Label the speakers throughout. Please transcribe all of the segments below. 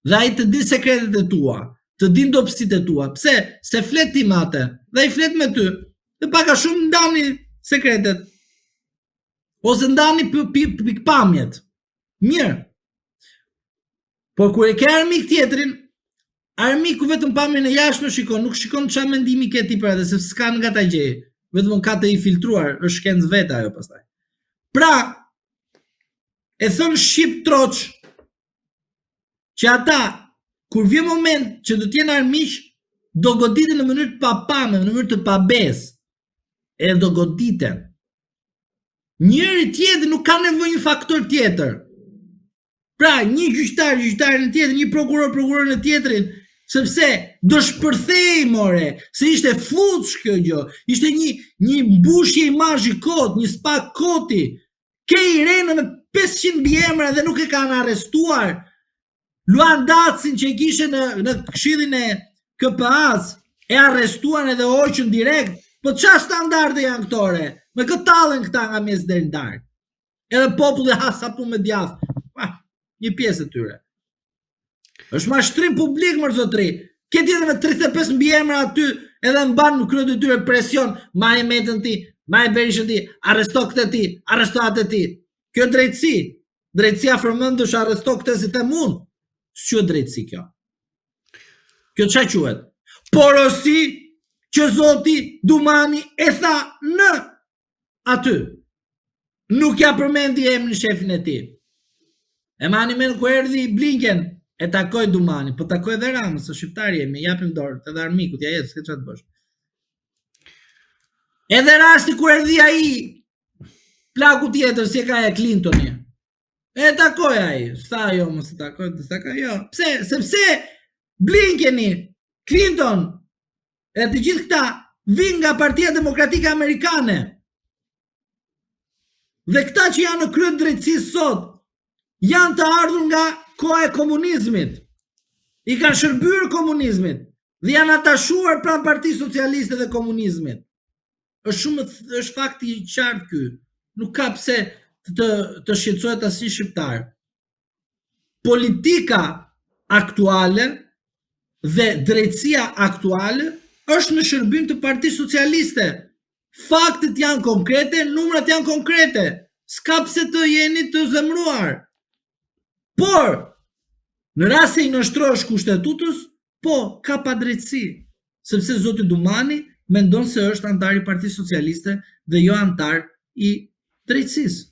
Speaker 1: Dhe ai të di sekretet e tua, të di ndopsitë e tua. Pse? Se flet ti me atë, dhe ai flet me ty. Dhe pak a shumë ndani sekretet. Ose ndani pikpamjet. Mirë. Por kur e ke armik tjetrin, armiku vetëm pamjen e jashtme shikon, nuk shikon çfarë mendimi ke ti për atë, sepse s'ka nga ta gjej. Vetëm ka të i filtruar, është shkencë vetë ajo pastaj. Pra, e thon shqip troç që ata kur vjen moment që do të jenë armiq, do goditen në mënyrë të papame, në mënyrë të pabes. E do goditen. Njëri tjetër nuk ka nevojë një faktor tjetër. Pra, një gjyqtar në tjetër, një prokuror në tjetrin, sepse do shpërthej more, se ishte fuç kjo gjë, ishte një mbushje imazhi kot, një spak koti, ke Irenën me 500 biemra dhe nuk e kanë arrestuar, Luan Dacin që e kishe në këshillin e KPA-s, e arrestuan edhe hoqën direkt, po çfarë standarde janë këtore? Me këtë tallen këta nga mes deri ndar. Edhe populli ha sapu me djath. Një pjesë e tyre. Është mashtrim publik më zotri. Ke tjetër me 35 mbiemra aty, edhe mban në kryet e tyre presion, ma e metën ti, ma e Berishën ti, arresto këtë ti, arresto atë ti. Kjo drejtësi. Drejtësia fërmendësh arresto këtë si them unë. S'quhet drejtësi kjo. Kjo ç'a quhet? Porosi që Zoti Dumani e tha në aty. Nuk ja përmendi emrin shefin e tij. E mani me në ku erdi Blinken, e takoj Dumani, po takoj edhe Ramës, së shqiptari jemi, japim dorë, edhe armikut, ja jetë, s'ke që të bësh. Edhe rasti ku erdi ai, plaku tjetër, si e ka e Clintoni, e takoj ai, s'ta jo, më se takoj, jo. Pse? Sepse Blinkeni, Clinton, e të gjithë këta, vinë nga Partia Demokratike Amerikane. Dhe këta që janë në kryet drejtësisë sot, janë të ardhur nga koha e komunizmit. I kanë shërbyer komunizmit dhe janë atashuar pranë Partisë Socialiste dhe komunizmit. Është fakti i qartë ky. Nuk ka pse të shqetësohet asnjë shqiptar. Politika aktuale dhe drejtësia aktuale është në shërbim të Partisë Socialiste. Faktet janë konkrete, numrat janë konkrete. S'ka pse të jeni të zemruar. Por, në rast se i nështrosh kushtetutës, po, ka padrejtësi, sepse Zoti Dumani mendon se është antar i Partisë Socialiste dhe jo antar i drejtësisë.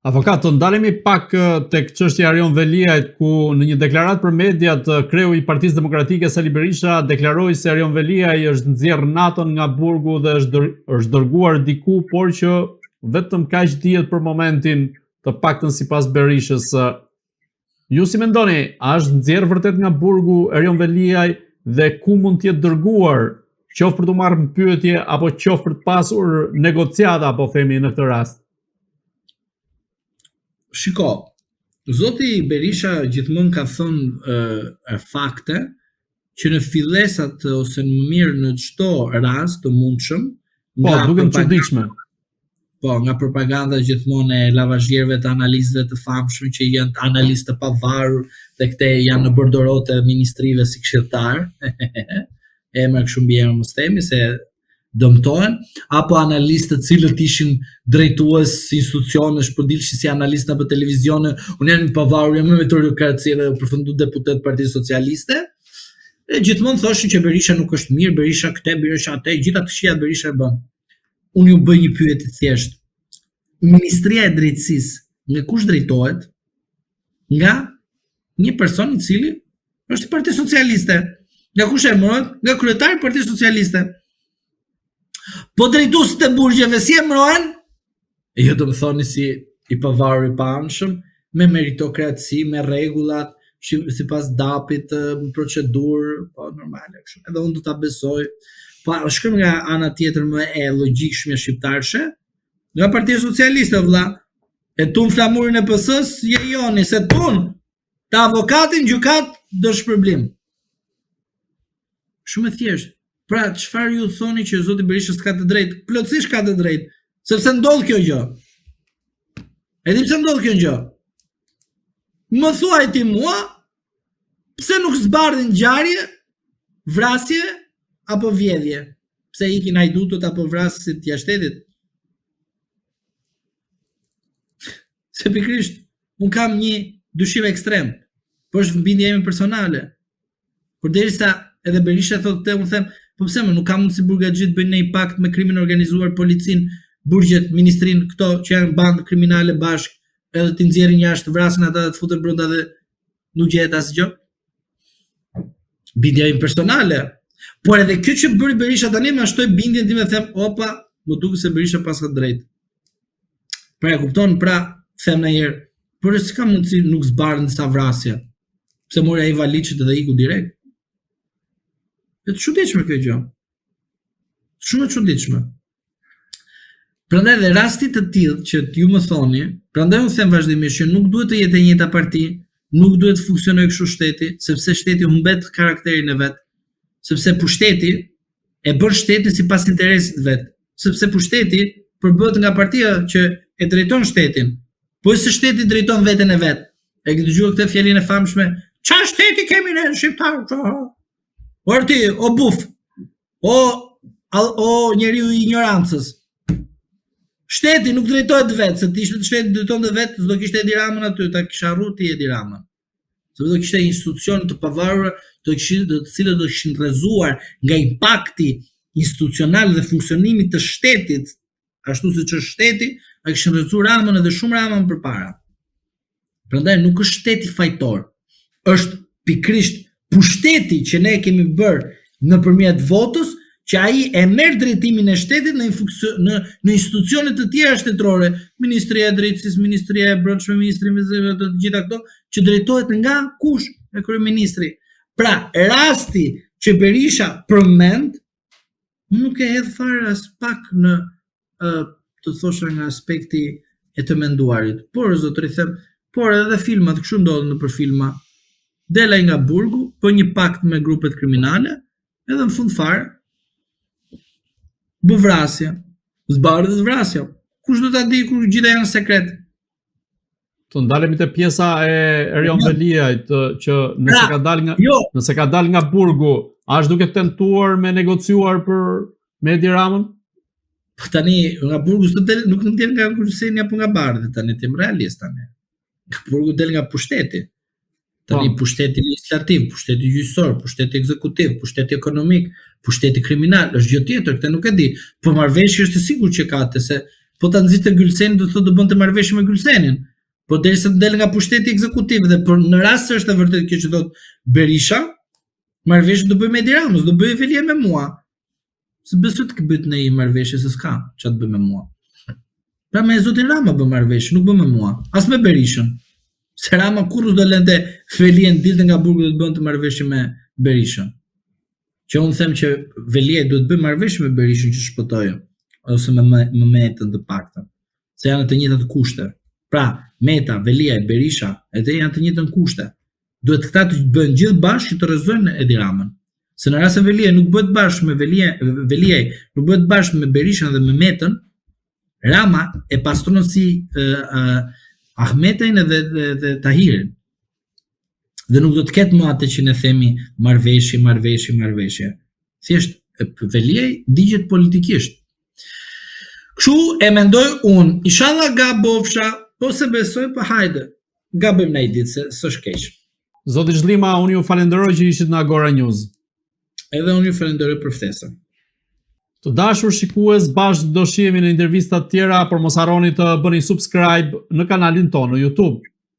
Speaker 2: Avokat, të ndalemi pak tek çështja e Arion Veliajt, ku në një deklaratë për mediat, kreu i Partisë Demokratike Sali Berisha deklaroi se Arion Veliaj është nxjerr NATO-n nga burgu dhe është dërguar diku, por që vetëm kaq dihet për momentin, të paktën sipas Berishës. Ju si mendoni, a është nxjerr vërtet nga burgu Arion Veliaj dhe ku mund të jetë dërguar, qoftë për të marrë pyetje apo qoftë për të pasur negociata, po themi në këtë rast?
Speaker 1: Shiko, Zoti Berisha gjithmonë ka thënë fakte që në fillesat ose më mirë në çdo rast të mundshëm,
Speaker 2: po, duken çuditshme.
Speaker 1: Po, nga propaganda gjithmonë e lavazhierëve të analistëve të famshëm që janë analistë të pavarur dhe këte janë në bordorote ministrive si këshilltar. Emër kështu mbi emër mos themi se dëmtohen, apo analistët cilët ishin drejtues institucionesh, po dilshin si analistë apo televizione, unë jam i pavarur, jam në meritokraci dhe përfundu deputet Partisë Socialiste. E gjithmonë thoshin që Berisha nuk është mirë, Berisha këtë, Berisha atë, gjitha të këqija Berisha e bën. Unë ju bëj një pyetje thjesht. Ministria e Drejtësisë nga kush drejtohet? Nga një person i cili është i Partisë Socialiste. Nga kush emërohet? Nga kryetari i Partisë Socialiste. Po drejtuesit e burgjeve si emërohen? Jo do më thoni si i pavarur i paanshëm, me meritokraci, me rregullat, sipas DAP-it, procedurë, po normale kështu. Edhe unë do ta besoj. Po shkëm nga ana tjetër më e logjikshme shqiptarshe, nga Partia Socialiste, vëlla. E tun flamurin e PS-s, je joni, se tun të avokatin gjukat do shpërblim. Shumë e thjesht. Pra, çfarë ju thoni që Zoti Berisha s'ka të drejtë? Plotësisht ka të drejtë, sepse ndodh kjo gjë. E di pse ndodh kjo gjë? Më thuaj ti mua Pse nuk zbardhin ngjarje, vrasje apo vjedhje? Pse ikin hajdutët apo vrasësit të jashtetit? Se pikrisht, unë kam një dyshim ekstrem, por është mbindja ime personale. Por derisa edhe Berisha thotë, unë them, po pse më nuk ka mundësi burgaxhit bëjnë një pakt me krimin organizuar, policin, burgjet, ministrin, këto që janë bandë kriminale bashkë, edhe t'i nxjerrin jashtë, vrasin ata dhe të futen brenda dhe nuk gjehet asgjë. Bindja ime personale. Por edhe kjo që bëri Berisha tani më shtoi bindjen time, them, opa, më duket se Berisha pas ka drejt. Pra e kupton, pra them në herë, por si ka mundësi nuk zbardhin sa vrasje? Pse mori ai valiçet dhe iku direkt? Është çuditshme kjo gjë. Shumë e çuditshme. Prandaj dhe rasti të tillë që ju më thoni, prandaj unë them vazhdimisht që nuk duhet të jetë e njëjta parti, nuk duhet të funksionojë kështu shteti, sepse shteti humbet karakterin e vet, sepse pushteti e bën shtetin sipas interesit vet, sepse pushteti përbëhet nga partia që e drejton shtetin, po se shteti drejton veten e vet. E ke dëgjuar këtë fjalinë e famshme? Qa shteti kemi ne shqiptar? Orti, o buf, o njeriu i ignorancës. Shteti nuk drejtohet vetë, se ti shteti drejton dhe vetë, s'do kishte Edi Ramën aty, ta kisha harruar ti Edi Ramën. Se do kishte institucione të pavarura, të cilët do kishin rrezuar nga impakti institucional dhe funksionimi të shtetit, ashtu siç është shteti, a kishin rrezuar Ramën edhe shumë Ramën përpara. Prandaj nuk është shteti fajtor, është pikrisht pushteti që ne kemi bërë nëpërmjet votës, që ai e merr drejtimin e shtetit në institucione të tjera shtetërore, Ministria e Drejtësisë, Ministria e Brendshme, Ministria të gjitha këto, që drejtohet nga kush? E kryeministri. Pra, rasti që Berisha përmend, nuk e hedh fare as pak në të thosha nga aspekti e të menduarit. Por zotëri them, por edhe filmat kështu ndodhen nëpër filma. Dela nga burgu, po një pakt me grupet kriminale, edhe në fund fare bë vrasje, zbardhet vrasja. Kush do ta di kur gjitha janë sekret?
Speaker 2: Të ndalemi te pjesa e Erion Veliajt, që nëse ka dalë nga burgu, a është duke tentuar me negociuar me Edi Ramën?
Speaker 1: Tani nga burgu nuk del nga Kurseni apo nga Bardhi, tani tim realist tani. Nga burgu del nga pushteti. Tani pushteti legislativ, pushteti gjyqësor, pushteti ekzekutiv, pushteti ekonomik, pushteti kriminal, është gjë tjetër, këtë nuk e di. Po marrëveshje është e sigurt që ka atë, se po ta nxite Gylsenin do thotë do bënte marrëveshje me Gylsenin. Po derisa të del nga pushteti ekzekutiv dhe për në rast se është e vërtetë kjo që thot Berisha, marrëveshje do bëj me Edi Ramën, do bëj Velia me mua. Se besoj të bëhet në një marrëveshje se s'ka ç'a të bëj me mua. Pra me zotin Rama bë marrëveshje, nuk bë me mua, as me Berishën. Se Rama kurrë do lënte Velien dilte nga burgu dhe të bënte marrëveshje me Berishën. Që unë them që Velia duhet të bëjë marrëveshje me Berishën që shpëtojë, ose me Metën të paktën, se janë të njëjtat kushte. Pra, Meta, Velia, Berisha, edhe janë të njëjtën kushte. Duhet këta të bëjnë gjithë bashkë që të rrezojnë Edi Ramën. Se në rast se Velia nuk bëhet bashkë me Velia nuk bëhet bashkë me Berishën dhe me Metën, Rama e pastron si Ahmetin dhe Tahirin. Dhe nuk do të ketë më atë që ne themi marrëveshje. Thjesht Veliaj digjet politikisht. Kështu e mendoj unë, inshallah gabofsha, po se besoj, po hajde. Gabojmë në ditë se s'është keq.
Speaker 2: Zoti Zhlima, unë ju falenderoj që ishit në Agora News.
Speaker 1: Edhe unë ju falenderoj për ftesën.
Speaker 2: Të dashur shikues, bashkë do shihemi në intervista të tjera, por mos harroni të bëni subscribe në kanalin tonë në YouTube.